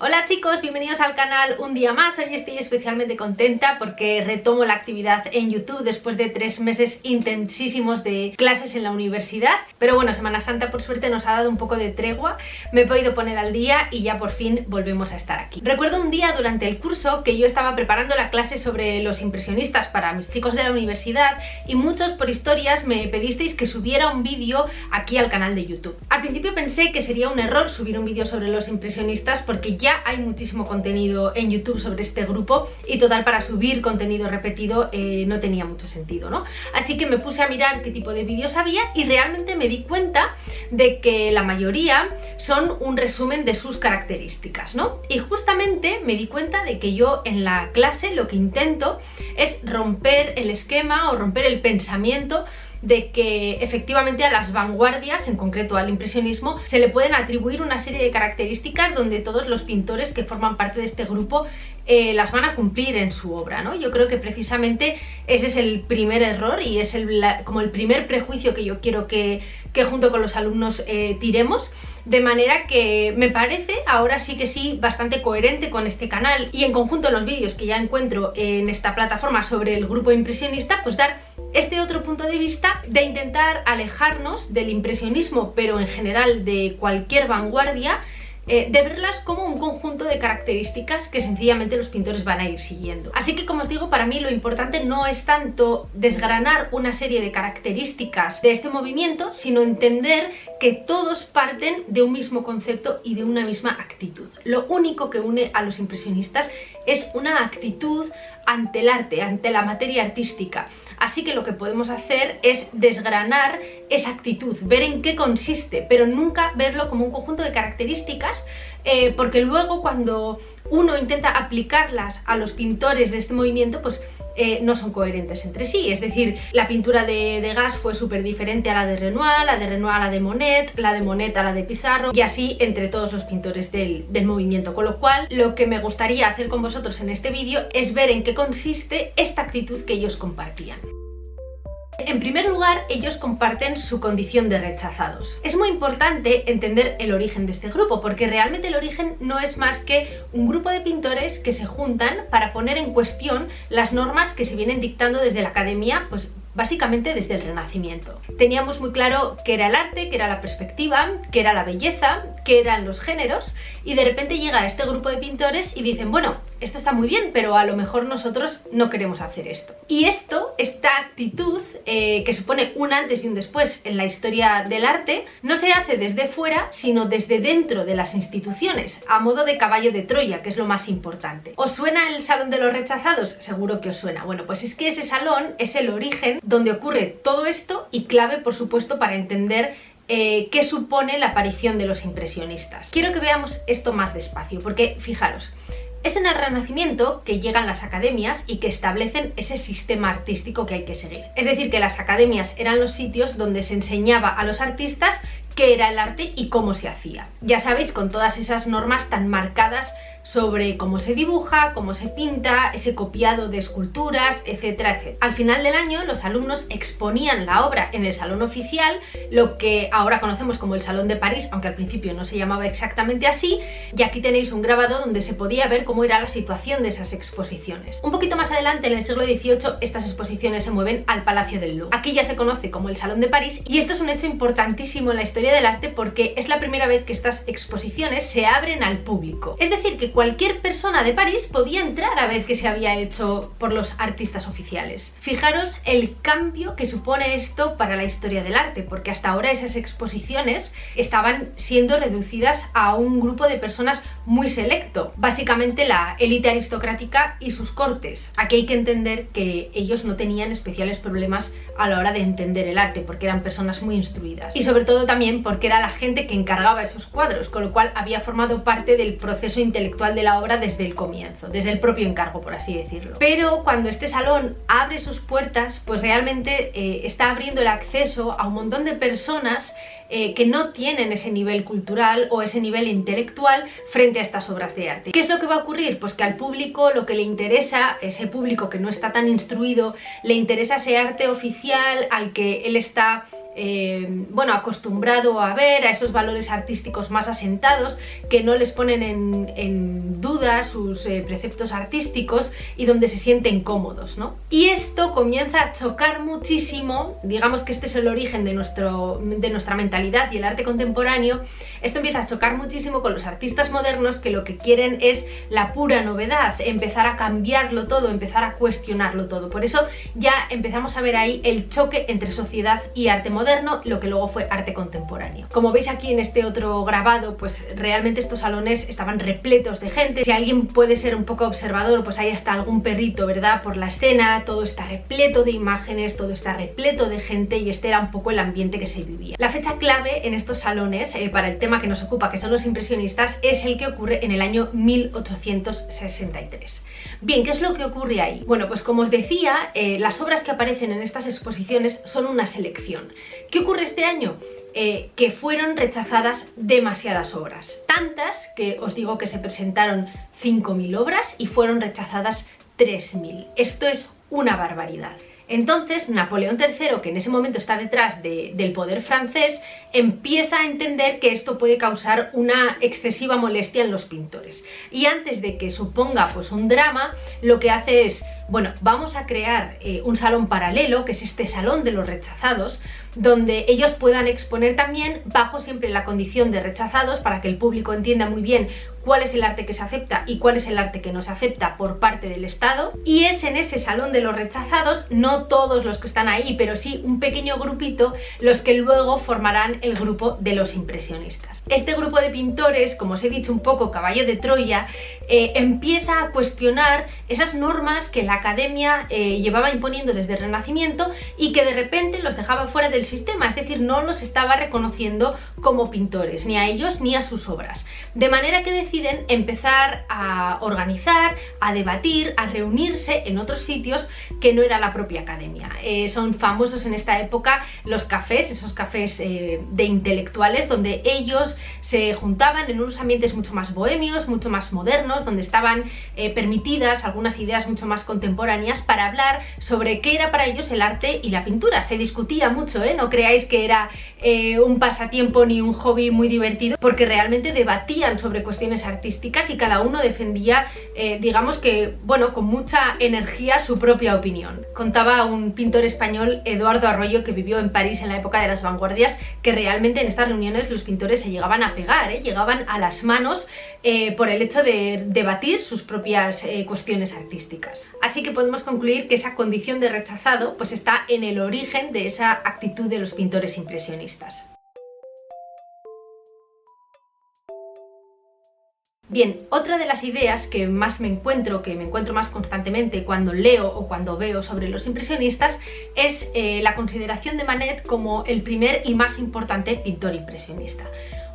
Hola chicos, bienvenidos al canal un día más. Hoy estoy especialmente contenta porque retomo la actividad en YouTube después de 3 meses intensísimos de clases en la universidad. Pero bueno, Semana Santa por suerte nos ha dado un poco de tregua, me he podido poner al día y ya por fin volvemos a estar aquí. Recuerdo un día durante el curso que yo estaba preparando la clase sobre los impresionistas para mis chicos de la universidad y muchos por historias me pedisteis que subiera un vídeo aquí al canal de YouTube. Al principio pensé que sería un error subir un vídeo sobre los impresionistas porque ya hay muchísimo contenido en YouTube sobre este grupo y total, para subir contenido repetido no tenía mucho sentido, ¿no? Así que me puse a mirar qué tipo de vídeos había y realmente me di cuenta de que la mayoría son un resumen de sus características, ¿no? Y justamente me di cuenta de que yo en la clase lo que intento es romper el esquema o romper el pensamiento de que efectivamente a las vanguardias, en concreto al impresionismo, se le pueden atribuir una serie de características donde todos los pintores que forman parte de este grupo las van a cumplir en su obra, ¿no? Yo creo que precisamente ese es el primer error y es como el primer prejuicio que yo quiero que junto con los alumnos tiremos. De manera que me parece, ahora sí que sí, bastante coherente con este canal y en conjunto los vídeos que ya encuentro en esta plataforma sobre el grupo impresionista, pues dar este otro punto de vista de intentar alejarnos del impresionismo, pero en general de cualquier vanguardia, de verlas como un conjunto de características que sencillamente los pintores van a ir siguiendo. Así que, como os digo, para mí lo importante no es tanto desgranar una serie de características de este movimiento, sino entender que todos parten de un mismo concepto y de una misma actitud. Lo único que une a los impresionistas es una actitud ante el arte, ante la materia artística. Así que lo que podemos hacer es desgranar esa actitud, ver en qué consiste, pero nunca verlo como un conjunto de características, porque luego cuando uno intenta aplicarlas a los pintores de este movimiento, pues no son coherentes entre sí. Es decir, la pintura de Degas fue súper diferente a la de Renoir, la de Renoir a la de Monet a la de Pissarro, y así entre todos los pintores del movimiento. Con lo cual, lo que me gustaría hacer con vosotros en este vídeo es ver en qué consiste esta actitud que ellos compartían. En primer lugar, ellos comparten su condición de rechazados. Es muy importante entender el origen de este grupo, porque realmente el origen no es más que un grupo de pintores que se juntan para poner en cuestión las normas que se vienen dictando desde la academia, pues básicamente desde el Renacimiento. Teníamos muy claro qué era el arte, qué era la perspectiva, qué era la belleza, qué eran los géneros, y de repente llega este grupo de pintores y dicen, bueno, esto está muy bien, pero a lo mejor nosotros no queremos hacer esto. Y esta actitud, que supone un antes y un después en la historia del arte, no se hace desde fuera, sino desde dentro de las instituciones, a modo de caballo de Troya, que es lo más importante. ¿Os suena el Salón de los Rechazados? Seguro que os suena. Bueno, pues es que ese salón es el origen donde ocurre todo esto y clave, por supuesto, para entender qué supone la aparición de los impresionistas. Quiero que veamos esto más despacio, porque fijaros, es en el Renacimiento que llegan las academias y que establecen ese sistema artístico que hay que seguir. Es decir, que las academias eran los sitios donde se enseñaba a los artistas qué era el arte y cómo se hacía. Ya sabéis, con todas esas normas tan marcadas sobre cómo se dibuja, cómo se pinta, ese copiado de esculturas, etcétera, etcétera. Al final del año, los alumnos exponían la obra en el salón oficial, lo que ahora conocemos como el Salón de París, aunque al principio no se llamaba exactamente así, y aquí tenéis un grabado donde se podía ver cómo era la situación de esas exposiciones. Un poquito más adelante, en el siglo XVIII, estas exposiciones se mueven al Palacio del Louvre. Aquí ya se conoce como el Salón de París, y esto es un hecho importantísimo en la historia del arte porque es la primera vez que estas exposiciones se abren al público. Es decir, que cualquier persona de París podía entrar a ver qué se había hecho por los artistas oficiales. Fijaros el cambio que supone esto para la historia del arte, porque hasta ahora esas exposiciones estaban siendo reducidas a un grupo de personas muy selecto, básicamente la élite aristocrática y sus cortes. Aquí hay que entender que ellos no tenían especiales problemas a la hora de entender el arte, porque eran personas muy instruidas y sobre todo también porque era la gente que encargaba esos cuadros, con lo cual había formado parte del proceso intelectual de la obra desde el comienzo, desde el propio encargo, por así decirlo. Pero cuando este salón abre sus puertas, pues realmente está abriendo el acceso a un montón de personas que no tienen ese nivel cultural o ese nivel intelectual frente a estas obras de arte. ¿Qué es lo que va a ocurrir? Pues que al público lo que le interesa, ese público que no está tan instruido, le interesa ese arte oficial al que él está bueno, acostumbrado a ver, a esos valores artísticos más asentados, que no les ponen en duda sus preceptos artísticos y donde se sienten cómodos, ¿no? Y esto comienza a chocar muchísimo, digamos que este es el origen de nuestra mentalidad y el arte contemporáneo. Esto empieza a chocar muchísimo con los artistas modernos, que lo que quieren es la pura novedad, empezar a cambiarlo todo, empezar a cuestionarlo todo. Por eso ya empezamos a ver ahí el choque entre sociedad y arte moderno, lo que luego fue arte contemporáneo. Como veis aquí en este otro grabado, pues realmente estos salones estaban repletos de gente. Si alguien puede ser un poco observador, pues hay hasta algún perrito, ¿verdad?, por la escena. Todo está repleto de imágenes, todo está repleto de gente, y este era un poco el ambiente que se vivía. La fecha clave en estos salones, para el tema que nos ocupa, que son los impresionistas, es el que ocurre en el año 1863. Bien, ¿qué es lo que ocurre ahí? Bueno, pues como os decía, las obras que aparecen en estas exposiciones son una selección. ¿Qué ocurre este año? Que fueron rechazadas demasiadas obras, tantas que os digo que se presentaron 5.000 obras y fueron rechazadas 3.000. Esto es una barbaridad. Entonces Napoleón III, que en ese momento está detrás del poder francés, empieza a entender que esto puede causar una excesiva molestia en los pintores. Y antes de que suponga pues un drama, lo que hace es, bueno, vamos a crear un salón paralelo, que es este salón de los rechazados, donde ellos puedan exponer también bajo siempre la condición de rechazados, para que el público entienda muy bien cuál es el arte que se acepta y cuál es el arte que no se acepta por parte del Estado. Y es en ese salón de los rechazados, no todos los que están ahí, pero sí un pequeño grupito, los que luego formarán el grupo de los impresionistas. Este grupo de pintores, como os he dicho, un poco caballo de Troya, empieza a cuestionar esas normas que la academia llevaba imponiendo desde el Renacimiento y que de repente los dejaba fuera del sistema, es decir, no los estaba reconociendo como pintores, ni a ellos ni a sus obras. De manera que deciden empezar a organizar, a debatir, a reunirse en otros sitios que no era la propia academia. Son famosos en esta época los cafés, esos cafés de intelectuales, donde ellos se juntaban en unos ambientes mucho más bohemios, mucho más modernos, donde estaban permitidas algunas ideas mucho más contemporáneas para hablar sobre qué era para ellos el arte y la pintura. Se discutía mucho, no creáis que era un pasatiempo ni un hobby muy divertido, porque realmente debatían sobre cuestiones artísticas y cada uno defendía, digamos que, bueno, con mucha energía su propia opinión. Contaba un pintor español, Eduardo Arroyo, que vivió en París en la época de las vanguardias, que realmente en estas reuniones los pintores se llegaban a pegar, llegaban a las manos por el hecho de debatir sus propias cuestiones artísticas. Así que podemos concluir que esa condición de rechazado pues está en el origen de esa actitud de los pintores impresionistas. Bien, otra de las ideas que me encuentro más constantemente cuando leo o cuando veo sobre los impresionistas es la consideración de Manet como el primer y más importante pintor impresionista.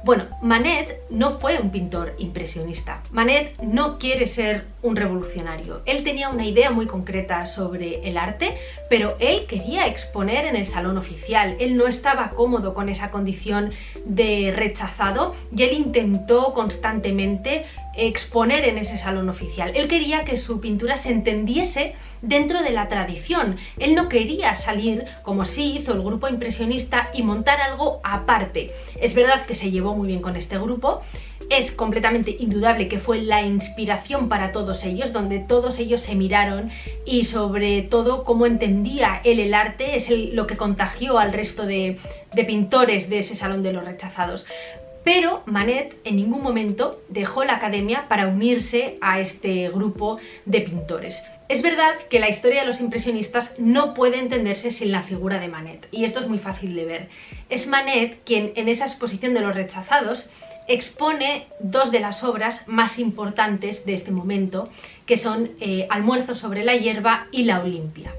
Bueno, Manet no fue un pintor impresionista. Manet no quiere ser un revolucionario. Él tenía una idea muy concreta sobre el arte, pero él quería exponer en el salón oficial. Él no estaba cómodo con esa condición de rechazado y él intentó constantemente exponer en ese salón oficial. Él quería que su pintura se entendiese dentro de la tradición. Él no quería salir, como sí hizo el grupo impresionista, y montar algo aparte. Es verdad que se llevó muy bien con este grupo, es completamente indudable que fue la inspiración para todos ellos, donde todos ellos se miraron, y sobre todo cómo entendía él el arte es lo que contagió al resto de pintores de ese salón de los rechazados. Pero Manet en ningún momento dejó la academia para unirse a este grupo de pintores. Es verdad que la historia de los impresionistas no puede entenderse sin la figura de Manet, y esto es muy fácil de ver. Es Manet quien en esa exposición de los rechazados expone dos de las obras más importantes de este momento, que son Almuerzo sobre la hierba y La Olimpia.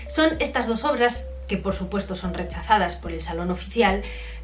Son estas dos obras, que por supuesto son rechazadas por el salón oficial,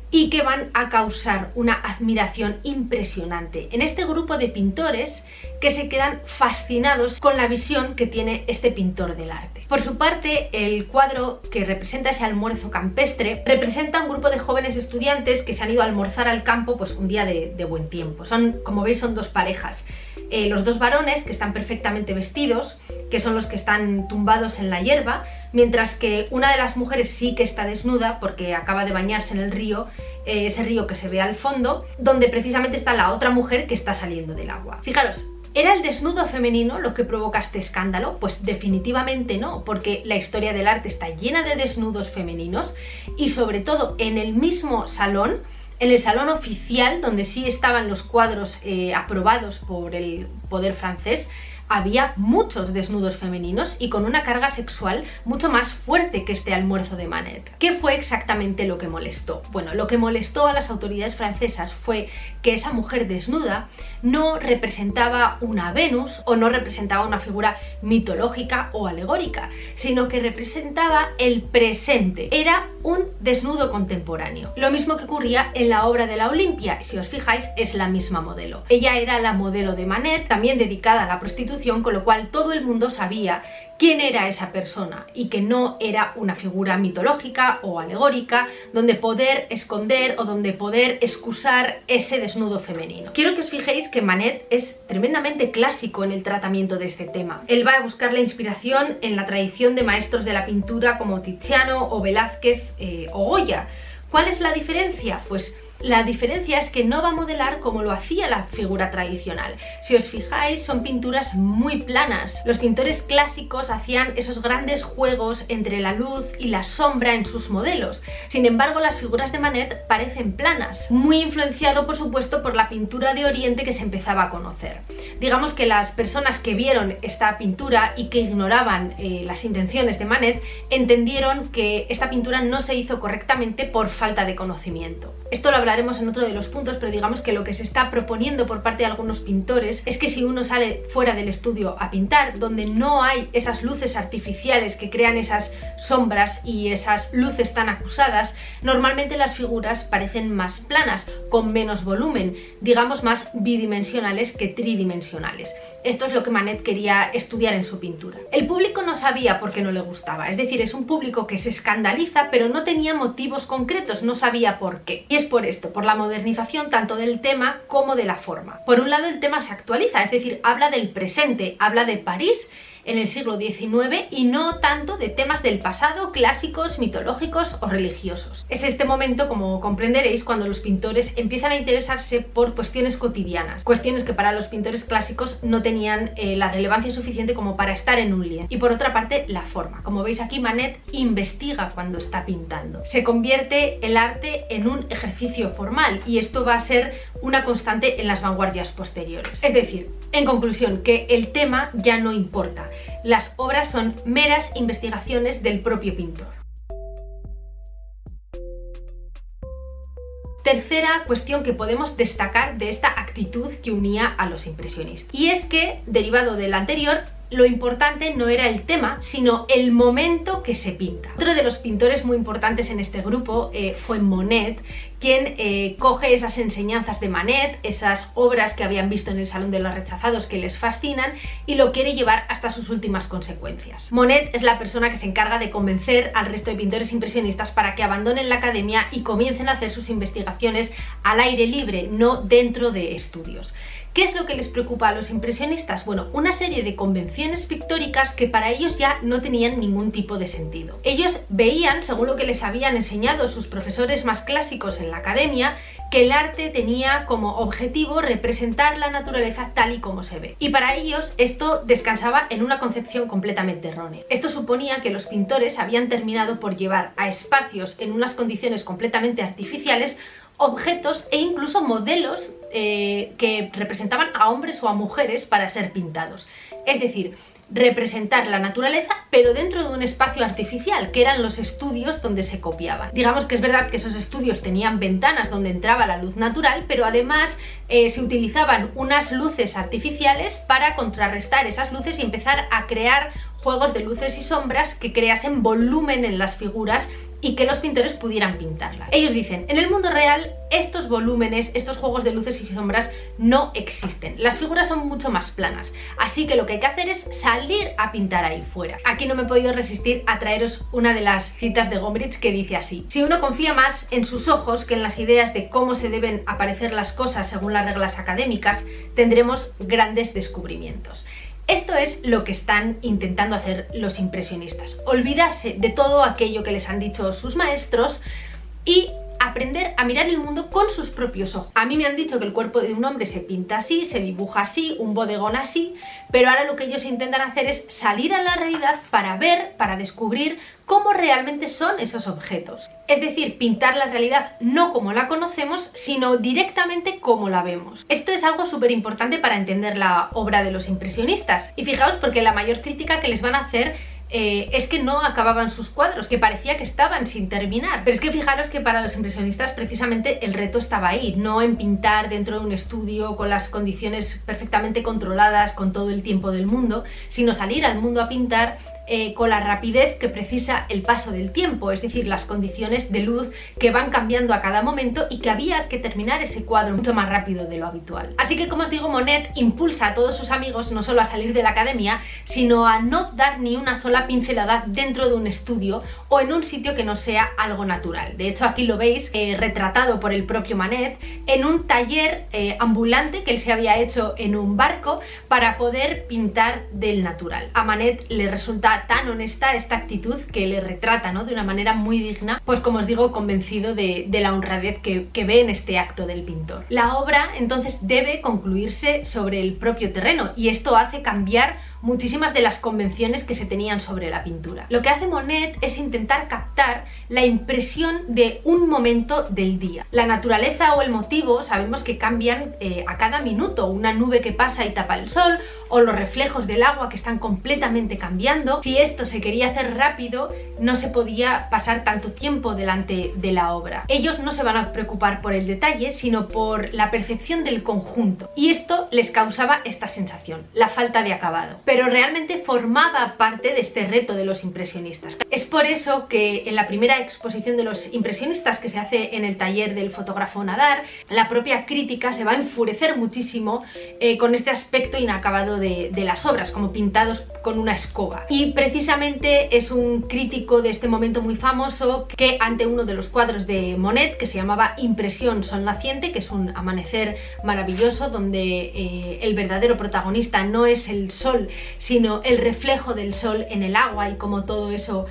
y que van a causar una admiración impresionante en este grupo de pintores que se quedan fascinados con la visión que tiene este pintor del arte. Por su parte, el cuadro que representa ese almuerzo campestre representa un grupo de jóvenes estudiantes que se han ido a almorzar al campo pues un día de buen tiempo. Como veis, son dos parejas. los dos varones, que están perfectamente vestidos, que son los que están tumbados en la hierba, mientras que una de las mujeres sí que está desnuda porque acaba de bañarse en el río, ese río que se ve al fondo, donde precisamente está la otra mujer que está saliendo del agua. Fijaros, ¿era el desnudo femenino lo que provoca este escándalo? Pues definitivamente no, porque la historia del arte está llena de desnudos femeninos y sobre todo en el mismo salón, en el salón oficial, donde sí estaban los cuadros aprobados por el poder francés, había muchos desnudos femeninos y con una carga sexual mucho más fuerte que este almuerzo de Manet. ¿Qué fue exactamente lo que molestó? Bueno, lo que molestó a las autoridades francesas fue que esa mujer desnuda no representaba una Venus o no representaba una figura mitológica o alegórica, sino que representaba el presente. Era un desnudo contemporáneo. Lo mismo que ocurría en la obra de la Olimpia, si os fijáis es la misma modelo. Ella era la modelo de Manet, también dedicada a la prostitución, con lo cual todo el mundo sabía quién era esa persona y que no era una figura mitológica o alegórica donde poder esconder o donde poder excusar ese desnudo femenino. Quiero que os fijéis que Manet es tremendamente clásico en el tratamiento de este tema. Él va a buscar la inspiración en la tradición de maestros de la pintura como Tiziano o Velázquez o Goya. ¿Cuál es la diferencia? Pues la diferencia es que no va a modelar como lo hacía la figura tradicional. Si os fijáis, son pinturas muy planas. Los pintores clásicos hacían esos grandes juegos entre la luz y la sombra en sus modelos. Sin embargo, las figuras de Manet parecen planas, muy influenciado, por supuesto, por la pintura de Oriente que se empezaba a conocer. Digamos que las personas que vieron esta pintura y que ignoraban las intenciones de Manet entendieron que esta pintura no se hizo correctamente por falta de conocimiento. Esto lo hablaremos en otro de los puntos, pero digamos que lo que se está proponiendo por parte de algunos pintores es que si uno sale fuera del estudio a pintar, donde no hay esas luces artificiales que crean esas sombras y esas luces tan acusadas, normalmente las figuras parecen más planas, con menos volumen, digamos más bidimensionales que tridimensionales. Esto es lo que Manet quería estudiar en su pintura. El público no sabía por qué no le gustaba, es decir, es un público que se escandaliza pero no tenía motivos concretos, no sabía por qué. Y es por esto, por la modernización tanto del tema como de la forma. Por un lado el tema se actualiza, es decir, habla del presente, habla de París en el siglo XIX y no tanto de temas del pasado, clásicos, mitológicos o religiosos. Es este momento, como comprenderéis, cuando los pintores empiezan a interesarse por cuestiones cotidianas, cuestiones que para los pintores clásicos no tenían la relevancia suficiente como para estar en un lienzo. Y por otra parte, la forma. Como veis aquí, Manet investiga cuando está pintando. Se convierte el arte en un ejercicio formal y esto va a ser una constante en las vanguardias posteriores. Es decir, en conclusión, que el tema ya no importa. Las obras son meras investigaciones del propio pintor. Tercera cuestión que podemos destacar de esta actitud que unía a los impresionistas. Y es que, derivado del anterior, lo importante no era el tema, sino el momento que se pinta. Otro de los pintores muy importantes en este grupo fue Monet, quien coge esas enseñanzas de Manet, esas obras que habían visto en el Salón de los Rechazados que les fascinan, y lo quiere llevar hasta sus últimas consecuencias. Monet es la persona que se encarga de convencer al resto de pintores impresionistas para que abandonen la academia y comiencen a hacer sus investigaciones al aire libre, no dentro de estudios. ¿Qué es lo que les preocupa a los impresionistas? Bueno, una serie de convenciones pictóricas que para ellos ya no tenían ningún tipo de sentido. Ellos veían, según lo que les habían enseñado sus profesores más clásicos en la academia, que el arte tenía como objetivo representar la naturaleza tal y como se ve. Y para ellos esto descansaba en una concepción completamente errónea. Esto suponía que los pintores habían terminado por llevar a espacios en unas condiciones completamente artificiales objetos e incluso modelos que representaban a hombres o a mujeres para ser pintados. Es decir, representar la naturaleza pero dentro de un espacio artificial, que eran los estudios donde se copiaban. Digamos que es verdad que esos estudios tenían ventanas donde entraba la luz natural, pero además se utilizaban unas luces artificiales para contrarrestar esas luces y empezar a crear juegos de luces y sombras que creasen volumen en las figuras y que los pintores pudieran pintarla. Ellos dicen, en el mundo real estos volúmenes, estos juegos de luces y sombras no existen. Las figuras son mucho más planas, así que lo que hay que hacer es salir a pintar ahí fuera. Aquí no me he podido resistir a traeros una de las citas de Gombrich que dice así: si uno confía más en sus ojos que en las ideas de cómo se deben aparecer las cosas según las reglas académicas, tendremos grandes descubrimientos. Esto es lo que están intentando hacer los impresionistas, olvidarse de todo aquello que les han dicho sus maestros y aprender a mirar el mundo con sus propios ojos. A mí me han dicho que el cuerpo de un hombre se pinta así, se dibuja así, un bodegón así, pero ahora lo que ellos intentan hacer es salir a la realidad para ver, para descubrir cómo realmente son esos objetos. Es decir, pintar la realidad no como la conocemos, sino directamente como la vemos. Esto es algo súper importante para entender la obra de los impresionistas. Y fijaos, porque la mayor crítica que les van a hacer es que no acababan sus cuadros, que parecía que estaban sin terminar. Pero es que fijaros que para los impresionistas precisamente el reto estaba ahí, no en pintar dentro de un estudio con las condiciones perfectamente controladas, con todo el tiempo del mundo, sino salir al mundo a pintar con la rapidez que precisa el paso del tiempo, es decir, las condiciones de luz que van cambiando a cada momento y que había que terminar ese cuadro mucho más rápido de lo habitual. Así que, como os digo, Monet impulsa a todos sus amigos no solo a salir de la academia, sino a no dar ni una sola pincelada dentro de un estudio o en un sitio que no sea algo natural. De hecho, aquí lo veis retratado por el propio Manet en un taller ambulante que él se había hecho en un barco para poder pintar del natural. A Manet le resulta tan honesta esta actitud que le retrata, ¿no?, de una manera muy digna, pues como os digo, convencido de la honradez que ve en este acto del pintor. La obra entonces debe concluirse sobre el propio terreno y esto hace cambiar muchísimas de las convenciones que se tenían sobre la pintura. Lo que hace Monet es intentar captar la impresión de un momento del día. La naturaleza o el motivo sabemos que cambian a cada minuto, una nube que pasa y tapa el sol, o los reflejos del agua que están completamente cambiando. Si esto se quería hacer rápido, no se podía pasar tanto tiempo delante de la obra. Ellos no se van a preocupar por el detalle, sino por la percepción del conjunto. Y esto les causaba esta sensación, la falta de acabado. Pero realmente formaba parte de este reto de los impresionistas. Es por eso que en la primera exposición de los impresionistas que se hace en el taller del fotógrafo Nadar, la propia crítica se va a enfurecer muchísimo con este aspecto inacabado de las obras, como pintados con una escoba. Y precisamente es un crítico de este momento muy famoso que, ante uno de los cuadros de Monet, que se llamaba Impresión Sol Naciente, que es un amanecer maravilloso donde el verdadero protagonista no es el sol, sino el reflejo del sol en el agua y cómo todo eso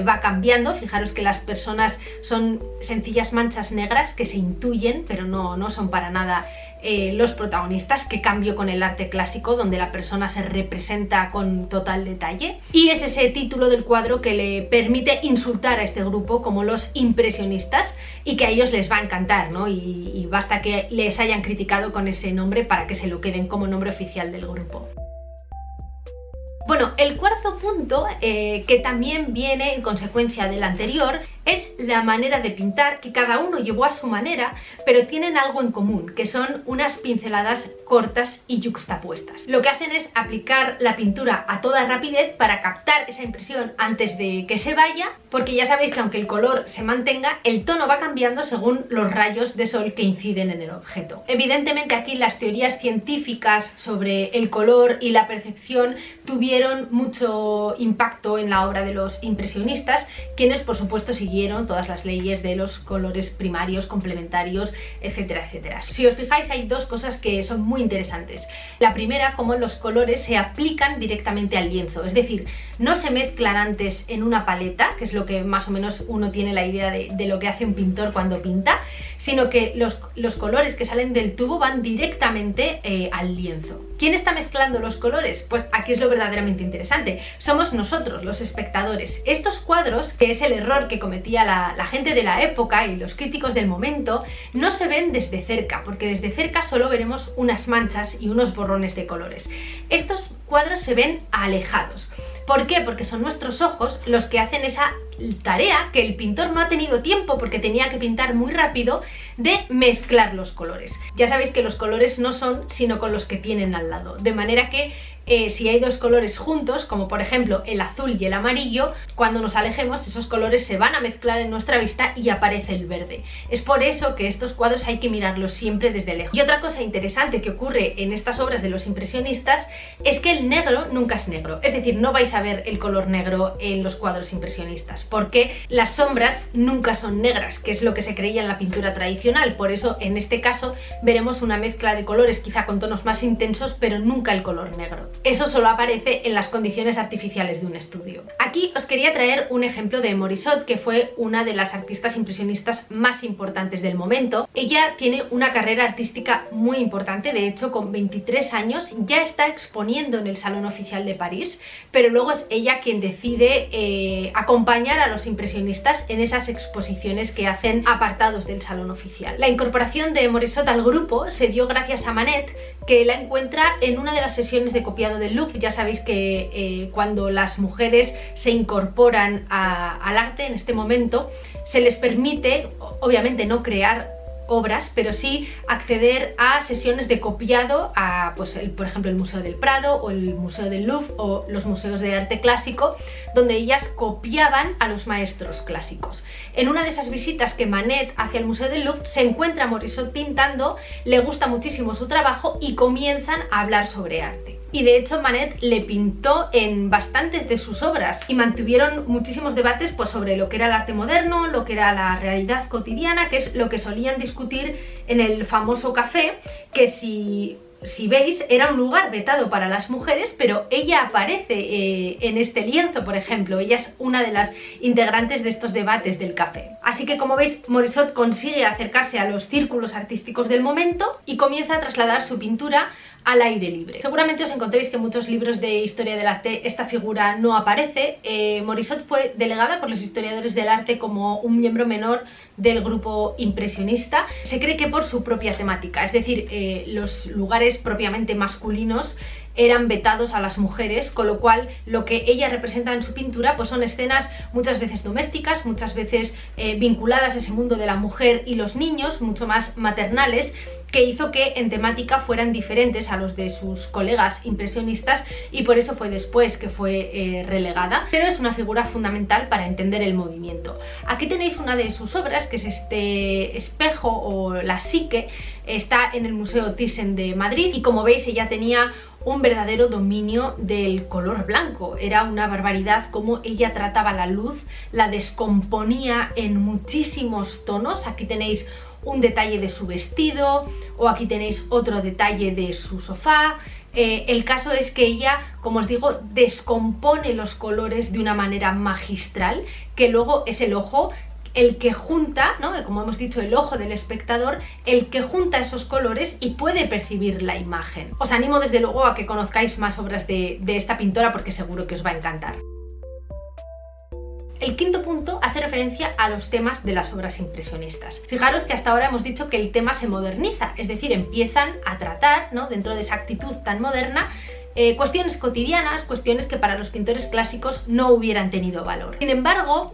va cambiando. Fijaros que las personas son sencillas manchas negras que se intuyen, pero no son para nada los protagonistas. Qué cambio con el arte clásico, donde la persona se representa con total detalle. Y es ese título del cuadro que le permite insultar a este grupo como los impresionistas y que a ellos les va a encantar, ¿no? Y basta que les hayan criticado con ese nombre para que se lo queden como nombre oficial del grupo. Bueno, el cuarto punto, que también viene en consecuencia del anterior, es la manera de pintar, que cada uno llevó a su manera, pero tienen algo en común, que son unas pinceladas cortas y yuxtapuestas. Lo que hacen es aplicar la pintura a toda rapidez para captar esa impresión antes de que se vaya, porque ya sabéis que aunque el color se mantenga, el tono va cambiando según los rayos de sol que inciden en el objeto. Evidentemente aquí las teorías científicas sobre el color y la percepción tuvieron mucho impacto en la obra de los impresionistas, quienes por supuesto siguieron todas las leyes de los colores primarios, complementarios, etcétera, etcétera. Si os fijáis, hay dos cosas que son muy interesantes. La primera, cómo los colores se aplican directamente al lienzo, es decir, no se mezclan antes en una paleta, que es lo que más o menos uno tiene la idea de lo que hace un pintor cuando pinta, sino que los colores que salen del tubo van directamente al lienzo. ¿Quién está mezclando los colores? Pues aquí es lo verdaderamente interesante. Somos nosotros, los espectadores. Estos cuadros, que es el error que cometía la gente de la época y los críticos del momento, no se ven desde cerca, porque desde cerca solo veremos unas manchas y unos borrones de colores. Estos cuadros se ven alejados. ¿Por qué? Porque son nuestros ojos los que hacen esa tarea que el pintor no ha tenido tiempo, porque tenía que pintar muy rápido, de mezclar los colores. Ya sabéis que los colores no son sino con los que tienen al lado, de manera que si hay dos colores juntos, como por ejemplo el azul y el amarillo, cuando nos alejemos esos colores se van a mezclar en nuestra vista y aparece el verde. Es por eso que estos cuadros hay que mirarlos siempre desde lejos. Y otra cosa interesante que ocurre en estas obras de los impresionistas es que el negro nunca es negro, es decir, no vais a ver el color negro en los cuadros impresionistas, porque las sombras nunca son negras, que es lo que se creía en la pintura tradicional. Por eso en este caso veremos una mezcla de colores, quizá con tonos más intensos, pero nunca el color negro. Eso solo aparece en las condiciones artificiales de un estudio. Aquí os quería traer un ejemplo de Morisot, que fue una de las artistas impresionistas más importantes del momento. Ella tiene una carrera artística muy importante, de hecho con 23 años ya está exponiendo en el Salón Oficial de París, pero luego es ella quien decide acompañar a los impresionistas en esas exposiciones que hacen apartados del Salón Oficial. La incorporación de Morisot al grupo se dio gracias a Manet, que la encuentra en una de las sesiones de copiado del Louvre. Ya sabéis que cuando las mujeres se incorporan al arte en este momento, se les permite, obviamente, no crear obras, pero sí acceder a sesiones de copiado a, pues, por ejemplo, el Museo del Prado o el Museo del Louvre o los museos de arte clásico, donde ellas copiaban a los maestros clásicos. En una de esas visitas que Manet hace al Museo del Louvre, se encuentra a Morisot pintando, le gusta muchísimo su trabajo y comienzan a hablar sobre arte. Y de hecho Manet le pintó en bastantes de sus obras y mantuvieron muchísimos debates pues, sobre lo que era el arte moderno, lo que era la realidad cotidiana, que es lo que solían discutir en el famoso café, que si veis era un lugar vetado para las mujeres, pero ella aparece en este lienzo, por ejemplo. Ella es una de las integrantes de estos debates del café. Así que, como veis, Morisot consigue acercarse a los círculos artísticos del momento y comienza a trasladar su pintura al aire libre. Seguramente os encontréis que en muchos libros de historia del arte esta figura no aparece. Morisot fue delegada por los historiadores del arte como un miembro menor del grupo impresionista. Se cree que por su propia temática, es decir, los lugares propiamente masculinos eran vetados a las mujeres, con lo cual lo que ella representa en su pintura pues son escenas muchas veces domésticas, muchas veces vinculadas a ese mundo de la mujer y los niños, mucho más maternales, que hizo que en temática fueran diferentes a los de sus colegas impresionistas, y por eso fue después que fue relegada, pero es una figura fundamental para entender el movimiento. Aquí tenéis una de sus obras, que es este espejo o la psique. Está en el Museo Thyssen de Madrid y, como veis, ella tenía un verdadero dominio del color blanco. Era una barbaridad cómo ella trataba la luz, la descomponía en muchísimos tonos. Aquí tenéis un detalle de su vestido, o aquí tenéis otro detalle de su sofá. El caso es que ella, como os digo, descompone los colores de una manera magistral, que luego es el ojo el que junta, ¿no? Como hemos dicho, el ojo del espectador, el que junta esos colores y puede percibir la imagen. Os animo desde luego a que conozcáis más obras de esta pintora, porque seguro que os va a encantar. El quinto punto hace referencia a los temas de las obras impresionistas. Fijaros que hasta ahora hemos dicho que el tema se moderniza, es decir, empiezan a tratar, ¿no?, dentro de esa actitud tan moderna, cuestiones cotidianas, cuestiones que para los pintores clásicos no hubieran tenido valor. Sin embargo,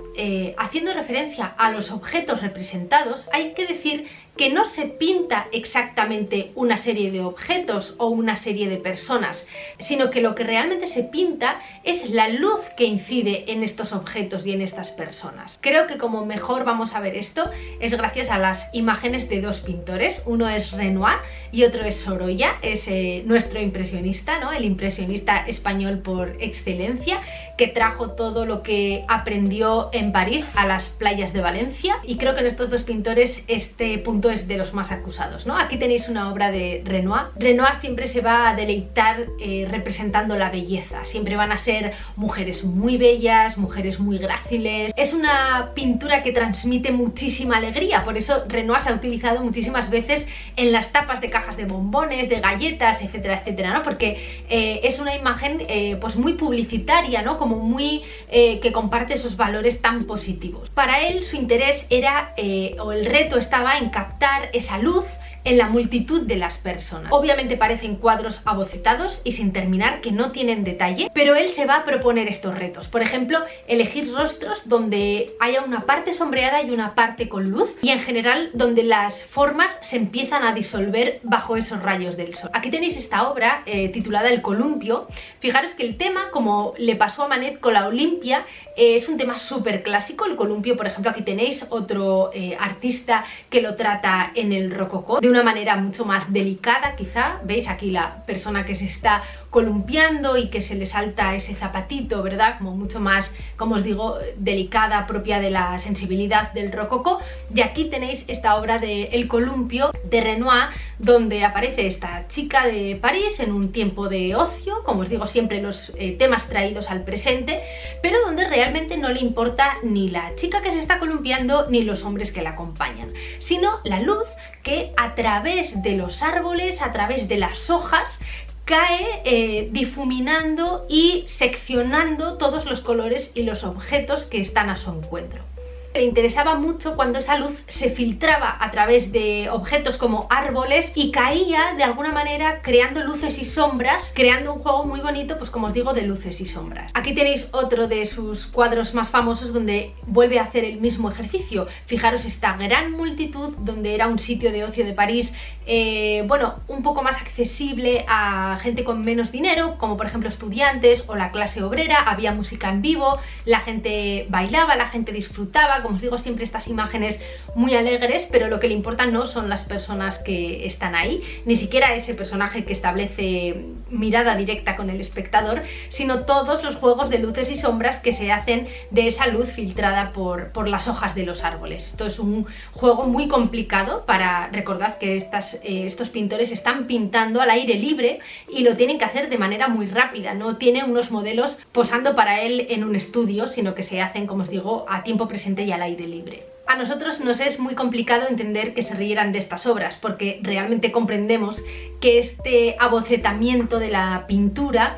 haciendo referencia a los objetos representados, hay que decir que no se pinta exactamente una serie de objetos o una serie de personas, sino que lo que realmente se pinta es la luz que incide en estos objetos y en estas personas. Creo que como mejor vamos a ver esto es gracias a las imágenes de dos pintores. Uno es Renoir y otro es Sorolla, es nuestro impresionista, ¿no?, el impresionista español por excelencia, que trajo todo lo que aprendió en París a las playas de Valencia, y creo que en estos dos pintores este punto es de los más acusados, ¿no? Aquí tenéis una obra de Renoir. Renoir siempre se va a deleitar representando la belleza, siempre van a ser mujeres muy bellas, mujeres muy gráciles. Es una pintura que transmite muchísima alegría, por eso Renoir se ha utilizado muchísimas veces en las tapas de cajas de bombones, de galletas, etcétera, etcétera, ¿no? Porque es una imagen pues muy publicitaria, ¿no?, como muy que comparte esos valores tan positivos. Para él su interés era, o el reto estaba en captar esa luz en la multitud de las personas. Obviamente parecen cuadros abocetados y sin terminar, que no tienen detalle, pero él se va a proponer estos retos. Por ejemplo, elegir rostros donde haya una parte sombreada y una parte con luz, y en general donde las formas se empiezan a disolver bajo esos rayos del sol. Aquí tenéis esta obra titulada El Columpio. Fijaros que el tema, como le pasó a Manet con la Olimpia, es un tema súper clásico. El columpio, por ejemplo, aquí tenéis otro artista que lo trata en el rococó de una manera mucho más delicada, quizá. ¿Veis? Aquí la persona que se está columpiando y que se le salta ese zapatito, ¿verdad? Como mucho más, como os digo, delicada, propia de la sensibilidad del rococó. Y aquí tenéis esta obra de El Columpio de Renoir, donde aparece esta chica de París en un tiempo de ocio, como os digo, siempre los temas traídos al presente, pero donde realmente no le importa ni la chica que se está columpiando ni los hombres que la acompañan, sino la luz que a través de los árboles, a través de las hojas, cae difuminando y seccionando todos los colores y los objetos que están a su encuentro. Le interesaba mucho cuando esa luz se filtraba a través de objetos como árboles y caía de alguna manera creando luces y sombras, creando un juego muy bonito, pues como os digo, de luces y sombras. Aquí tenéis otro de sus cuadros más famosos donde vuelve a hacer el mismo ejercicio. Fijaros esta gran multitud donde era un sitio de ocio de París, bueno, un poco más accesible a gente con menos dinero, como por ejemplo estudiantes o la clase obrera. Había música en vivo, la gente bailaba, la gente disfrutaba. Como os digo, siempre estas imágenes muy alegres, pero lo que le importa no son las personas que están ahí, ni siquiera ese personaje que establece mirada directa con el espectador, sino todos los juegos de luces y sombras que se hacen de esa luz filtrada por las hojas de los árboles. Esto es un juego muy complicado para... Recordad que estos pintores están pintando al aire libre y lo tienen que hacer de manera muy rápida, no tiene unos modelos posando para él en un estudio, sino que se hacen, como os digo, a tiempo presente y al aire libre. A nosotros nos es muy complicado entender que se rieran de estas obras, porque realmente comprendemos que este abocetamiento de la pintura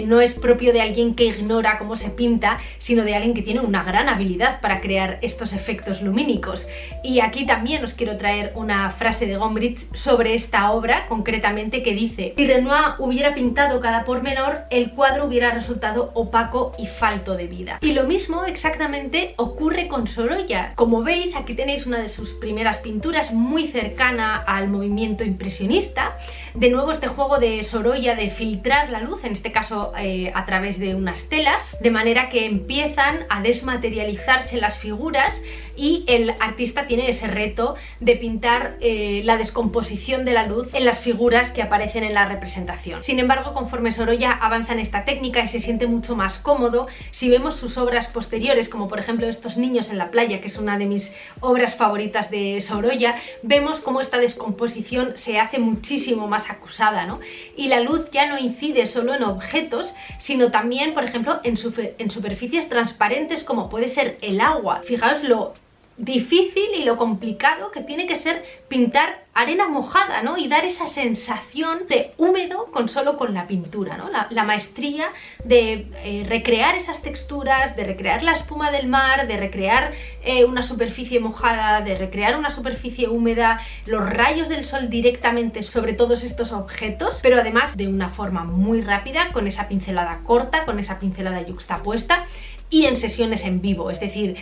no es propio de alguien que ignora cómo se pinta, sino de alguien que tiene una gran habilidad para crear estos efectos lumínicos. Y aquí también os quiero traer una frase de Gombrich sobre esta obra, concretamente, que dice: si Renoir hubiera pintado cada pormenor, el cuadro hubiera resultado opaco y falto de vida. Y lo mismo exactamente ocurre con Sorolla. Como veis, aquí tenéis una de sus primeras pinturas muy cercana al movimiento impresionista. De nuevo este juego de Sorolla de filtrar la luz, en este caso a través de unas telas, de manera que empiezan a desmaterializarse las figuras y el artista tiene ese reto de pintar la descomposición de la luz en las figuras que aparecen en la representación. Sin embargo, conforme Sorolla avanza en esta técnica y se siente mucho más cómodo, si vemos sus obras posteriores, como por ejemplo Estos niños en la playa, que es una de mis obras favoritas de Sorolla, vemos cómo esta descomposición se hace muchísimo más acusada, ¿no? Y la luz ya no incide solo en objetos, sino también, por ejemplo, en superficies transparentes como puede ser el agua. Fijaos lo difícil y lo complicado que tiene que ser pintar arena mojada, ¿no? Y dar esa sensación de húmedo solo con la pintura, ¿no? La maestría de recrear esas texturas, de recrear la espuma del mar, de recrear una superficie mojada, de recrear una superficie húmeda, los rayos del sol directamente sobre todos estos objetos, pero además de una forma muy rápida, con esa pincelada corta, con esa pincelada yuxtapuesta, y en sesiones en vivo. Es decir,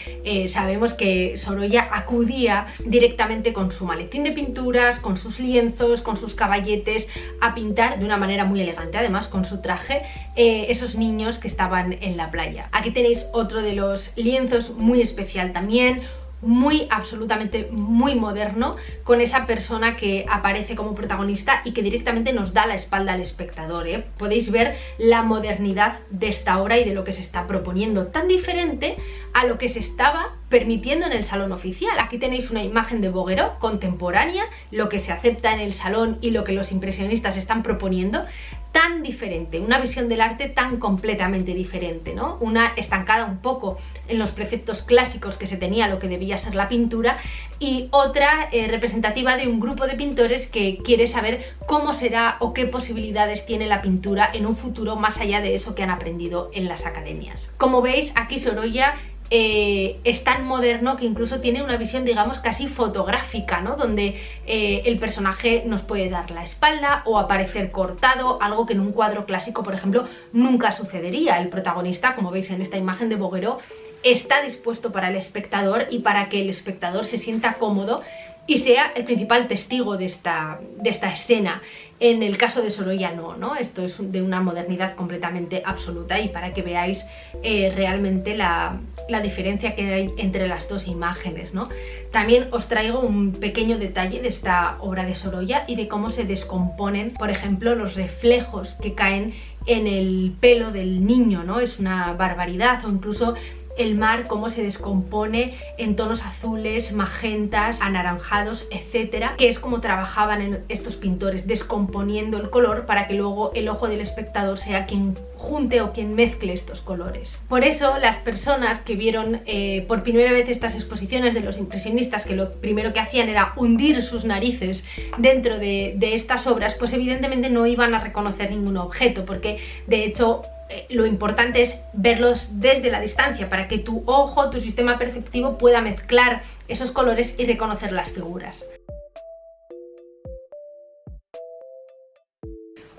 sabemos que Sorolla acudía directamente con su maletín de pinturas, con sus lienzos, con sus caballetes, a pintar de una manera muy elegante, además con su traje, esos niños que estaban en la playa. Aquí tenéis otro de los lienzos muy especial también, muy, absolutamente muy moderno, con esa persona que aparece como protagonista y que directamente nos da la espalda al espectador, ¿eh? Podéis ver la modernidad de esta obra y de lo que se está proponiendo, tan diferente a lo que se estaba permitiendo en el salón oficial. Aquí tenéis una imagen de Bouguereau contemporánea, lo que se acepta en el salón y lo que los impresionistas están proponiendo, tan diferente, una visión del arte tan completamente diferente, ¿no? Una estancada un poco en los preceptos clásicos que se tenía lo que debía ser la pintura, y otra representativa de un grupo de pintores que quiere saber cómo será o qué posibilidades tiene la pintura en un futuro más allá de eso que han aprendido en las academias. Como veis, aquí Sorolla es tan moderno que incluso tiene una visión, digamos, casi fotográfica, ¿no? Donde el personaje nos puede dar la espalda o aparecer cortado, algo que en un cuadro clásico, por ejemplo, nunca sucedería. El protagonista, como veis en esta imagen de Bouguereau, está dispuesto para el espectador y para que el espectador se sienta cómodo y sea el principal testigo de esta escena. En el caso de Sorolla no, esto es de una modernidad completamente absoluta, y para que veáis realmente la diferencia que hay entre las dos imágenes, ¿no? También os traigo un pequeño detalle de esta obra de Sorolla y de cómo se descomponen, por ejemplo, los reflejos que caen en el pelo del niño, ¿no? Es una barbaridad. O incluso el mar, cómo se descompone en tonos azules, magentas, anaranjados, etcétera, que es como trabajaban estos pintores, descomponiendo el color para que luego el ojo del espectador sea quien junte o quien mezcle estos colores. Por eso las personas que vieron por primera vez estas exposiciones de los impresionistas, que lo primero que hacían era hundir sus narices dentro de estas obras, pues evidentemente no iban a reconocer ningún objeto, porque de hecho lo importante es verlos desde la distancia para que tu ojo, tu sistema perceptivo pueda mezclar esos colores y reconocer las figuras.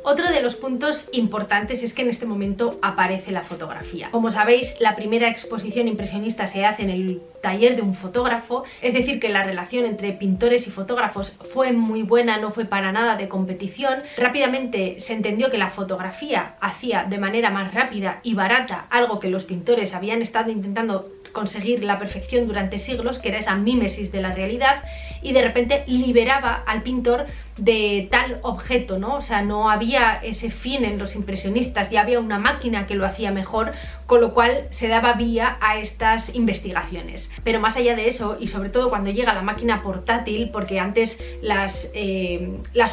Otro de los puntos importantes es que en este momento aparece la fotografía. Como sabéis, la primera exposición impresionista se hace en el taller de un fotógrafo, es decir que la relación entre pintores y fotógrafos fue muy buena, no fue para nada de competición. Rápidamente se entendió que la fotografía hacía de manera más rápida y barata algo que los pintores habían estado intentando conseguir la perfección durante siglos, que era esa mímesis de la realidad, y de repente liberaba al pintor de tal objeto, ¿no? O sea, no había ese fin en los impresionistas, ya había una máquina que lo hacía mejor, con lo cual se daba vía a estas investigaciones. Pero más allá de eso, y sobre todo cuando llega la máquina portátil, porque antes las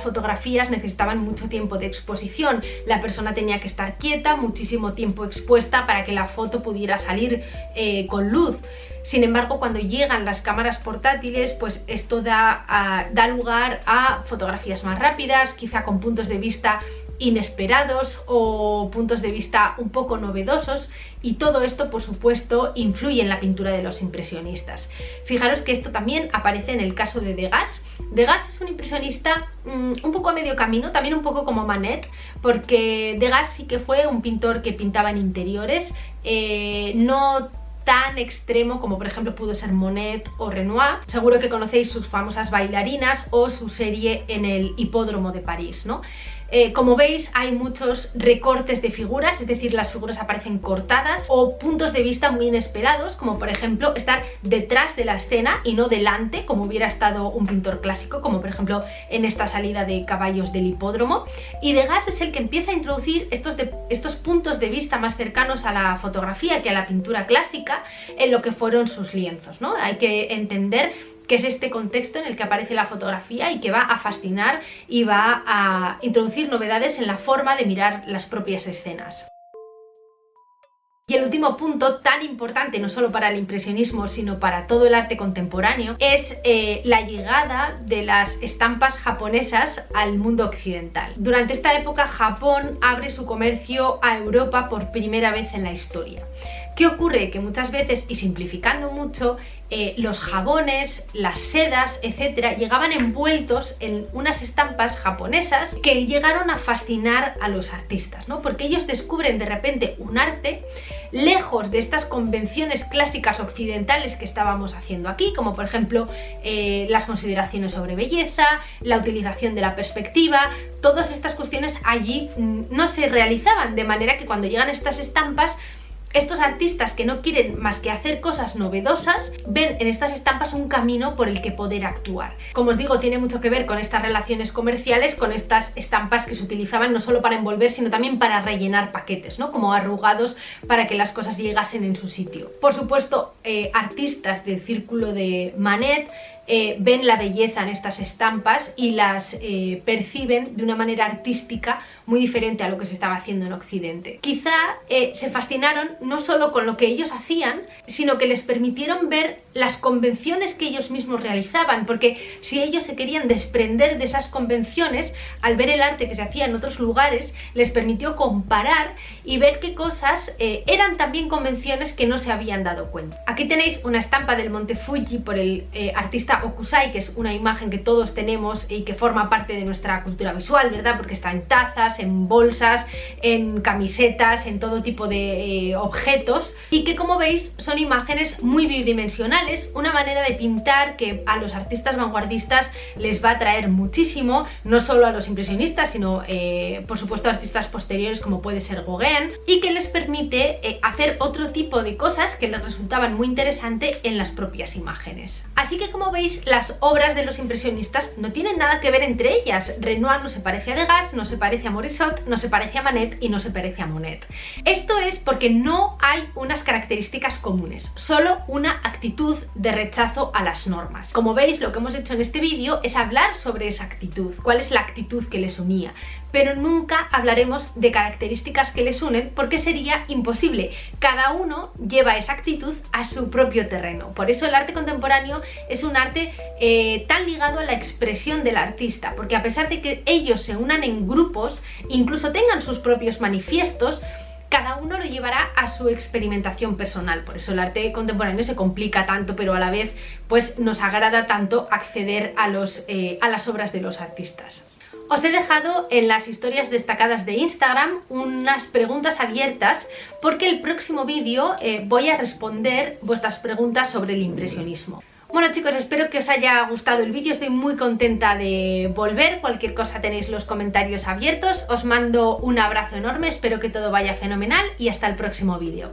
fotografías necesitaban mucho tiempo de exposición, la persona tenía que estar quieta, muchísimo tiempo expuesta para que la foto pudiera salir con luz. Sin embargo, cuando llegan las cámaras portátiles, pues esto da lugar a fotografías más rápidas, quizá con puntos de vista inesperados o puntos de vista un poco novedosos, y todo esto, por supuesto, influye en la pintura de los impresionistas. Fijaros que esto también aparece en el caso de Degas. Degas es un impresionista un poco a medio camino, también un poco como Manet, porque Degas sí que fue un pintor que pintaba en interiores, no tan extremo como por ejemplo pudo ser Monet o Renoir. Seguro que conocéis sus famosas bailarinas o su serie en el hipódromo de París, ¿no? Como veis, hay muchos recortes de figuras, es decir, las figuras aparecen cortadas, o puntos de vista muy inesperados, como por ejemplo estar detrás de la escena y no delante, como hubiera estado un pintor clásico, como por ejemplo en esta salida de caballos del hipódromo. Y Degas es el que empieza a introducir estos puntos de vista más cercanos a la fotografía que a la pintura clásica en lo que fueron sus lienzos, ¿no? Hay que entender que es este contexto en el que aparece la fotografía y que va a fascinar y va a introducir novedades en la forma de mirar las propias escenas. Y el último punto tan importante, no solo para el impresionismo, sino para todo el arte contemporáneo, es la llegada de las estampas japonesas al mundo occidental. Durante esta época, Japón abre su comercio a Europa por primera vez en la historia. ¿Qué ocurre? Que muchas veces, y simplificando mucho, los jabones, las sedas, etcétera, llegaban envueltos en unas estampas japonesas que llegaron a fascinar a los artistas, ¿no? Porque ellos descubren de repente un arte lejos de estas convenciones clásicas occidentales que estábamos haciendo aquí, como por ejemplo las consideraciones sobre belleza, la utilización de la perspectiva. Todas estas cuestiones allí no se realizaban, de manera que cuando llegan estas estampas, estos artistas que no quieren más que hacer cosas novedosas ven en estas estampas un camino por el que poder actuar. Como os digo, tiene mucho que ver con estas relaciones comerciales, con estas estampas que se utilizaban no solo para envolver, sino también para rellenar paquetes, ¿no? Como arrugados para que las cosas llegasen en su sitio. Por supuesto, artistas del círculo de Manet ven la belleza en estas estampas y las perciben de una manera artística muy diferente a lo que se estaba haciendo en Occidente. Quizá se fascinaron no solo con lo que ellos hacían, sino que les permitieron ver las convenciones que ellos mismos realizaban, porque si ellos se querían desprender de esas convenciones, al ver el arte que se hacía en otros lugares, les permitió comparar y ver qué cosas eran también convenciones que no se habían dado cuenta. Aquí tenéis una estampa del Monte Fuji por el artista Okusai, que es una imagen que todos tenemos y que forma parte de nuestra cultura visual, ¿verdad? Porque está en tazas, en bolsas, en camisetas, en todo tipo de objetos, y que, como veis, son imágenes muy bidimensionales, una manera de pintar que a los artistas vanguardistas les va a atraer muchísimo, no solo a los impresionistas, sino por supuesto a artistas posteriores como puede ser Gauguin, y que les permite hacer otro tipo de cosas que les resultaban muy interesantes en las propias imágenes. Así que, como veis, las obras de los impresionistas no tienen nada que ver entre ellas. Renoir no se parece a Degas, no se parece a Morisot, no se parece a Manet y no se parece a Monet. Esto es porque no hay unas características comunes, solo una actitud de rechazo a las normas. Como veis, lo que hemos hecho en este vídeo es hablar sobre esa actitud, cuál es la actitud que les unía, pero nunca hablaremos de características que les unen porque sería imposible. Cada uno lleva esa actitud a su propio terreno. Por eso el arte contemporáneo es un arte tan ligado a la expresión del artista, porque a pesar de que ellos se unan en grupos, incluso tengan sus propios manifiestos, cada uno lo llevará a su experimentación personal. Por eso el arte contemporáneo se complica tanto, pero a la vez pues nos agrada tanto acceder a las obras de los artistas. Os he dejado en las historias destacadas de Instagram unas preguntas abiertas porque el próximo vídeo voy a responder vuestras preguntas sobre el impresionismo. Bueno, chicos, espero que os haya gustado el vídeo, estoy muy contenta de volver. Cualquier cosa tenéis los comentarios abiertos, os mando un abrazo enorme, espero que todo vaya fenomenal y hasta el próximo vídeo.